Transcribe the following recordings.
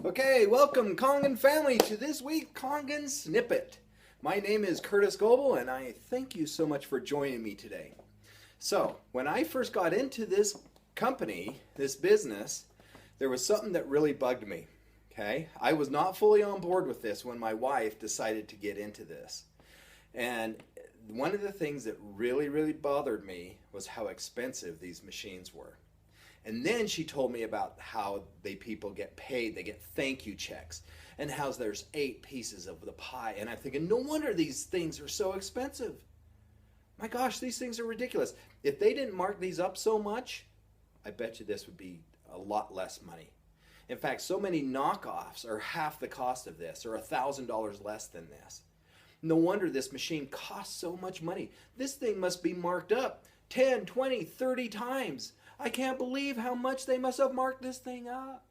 Okay, welcome Kangen family to this week's Kangen Snippet. My name is Curtis Goebel and I thank you so much for joining me today. So, when I first got into this company, this business, there was something that really bugged me. Okay, I was not fully on board with this when my wife decided to get into this. And one of the things that really bothered me was how expensive these machines were. And then she told me about how people get paid, they get thank you checks, and how there's 8 pieces of the pie. And I'm thinking, no wonder these things are so expensive. My gosh, these things are ridiculous. If they didn't mark these up so much, I bet you this would be a lot less money. In fact, so many knockoffs are half the cost of this, or $1,000 less than this. No wonder this machine costs so much money. This thing must be marked up 10, 20, 30 times. I can't believe how much they must have marked this thing up.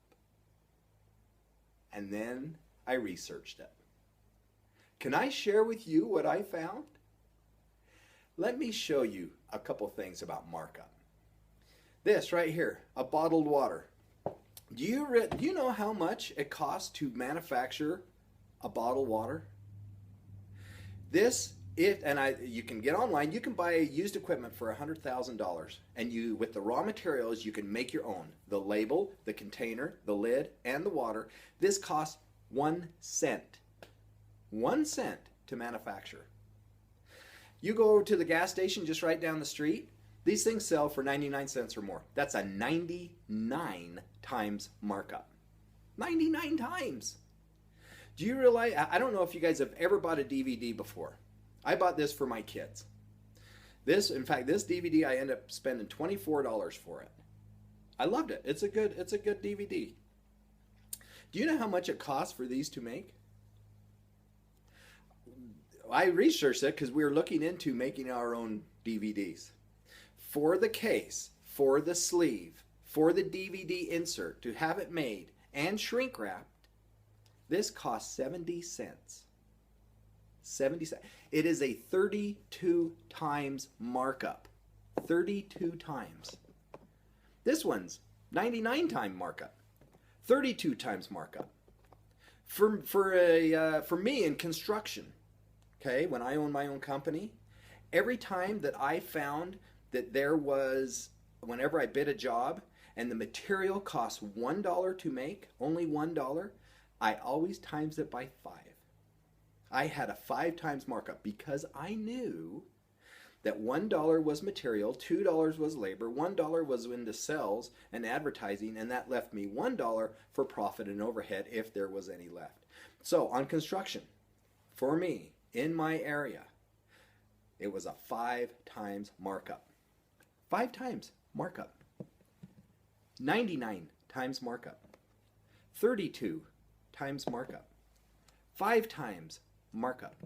And then I researched it. Can I share with you what I found? Let me show you a couple things about markup. This right here, a bottled water. Do you know how much it costs to manufacture a bottled water? You can get online, you can buy used equipment for $100,000, and with the raw materials you can make your own. The label, the container, the lid, and the water. This costs 1 cent. 1 cent to manufacture. You go to the gas station just right down the street, these things sell for 99 cents or more. That's a 99 times markup. 99 times! Do you realize, I don't know if you guys have ever bought a DVD before. I bought this for my kids. In fact, this DVD I ended up spending $24 for it. I loved it. It's a good DVD. Do you know how much it costs for these to make? I researched it because we were looking into making our own DVDs. For the case, for the sleeve, for the DVD insert, to have it made and shrink wrapped, this costs 70 cents. 70 cents. It is a 32 times markup. 32 times. This one's 99 time markup. 32 times markup. For me in construction, okay, when I owned my own company, every time that I found that whenever I bid a job and the material cost $1 to make, only $1, I always times it by 5. I had a 5 times markup because I knew that $1 was material, $2 was labor, $1 was into sales and advertising, and that left me $1 for profit and overhead if there was any left. So on construction, for me, in my area, it was a 5 times markup. 5 times markup. 99 times markup. 32 times markup. 5 times markup.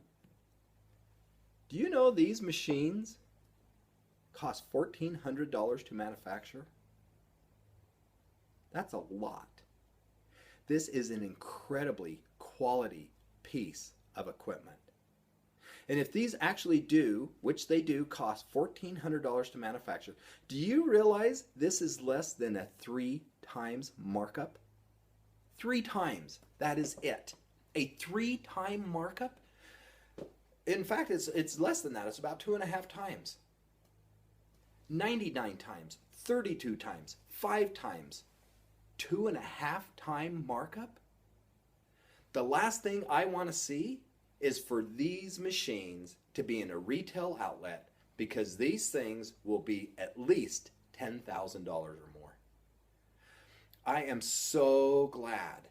Do you know these machines cost $1,400 to manufacture? That's a lot. This is an incredibly quality piece of equipment. And if these actually do, which they do, cost $1,400 to manufacture, do you realize this is less than a 3 times markup? 3 times. That is it. A 3-time markup? In fact, it's less than that. It's about 2.5 times. 99 times, 32 times, 5 times, 2.5 time markup? The last thing I want to see is for these machines to be in a retail outlet, because these things will be at least $10,000 or more. I am so glad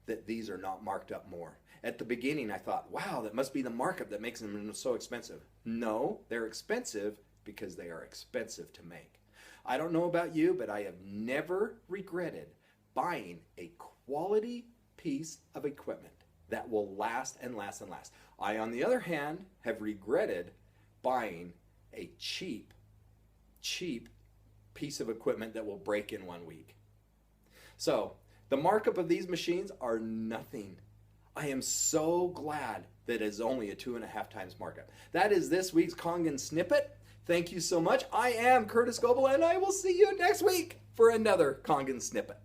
that these are not marked up more. At the beginning I thought, wow, that must be the markup that makes them so expensive. No, they're expensive because they are expensive to make. I don't know about you, but I have never regretted buying a quality piece of equipment that will last and last and last. I, on the other hand, have regretted buying a cheap piece of equipment that will break in 1 week. So, the markup of these machines are nothing. I am so glad that it is only a 2.5 times markup. That is this week's Kangen Snippet. Thank you so much. I am Curtis Goebel, and I will see you next week for another Kangen Snippet.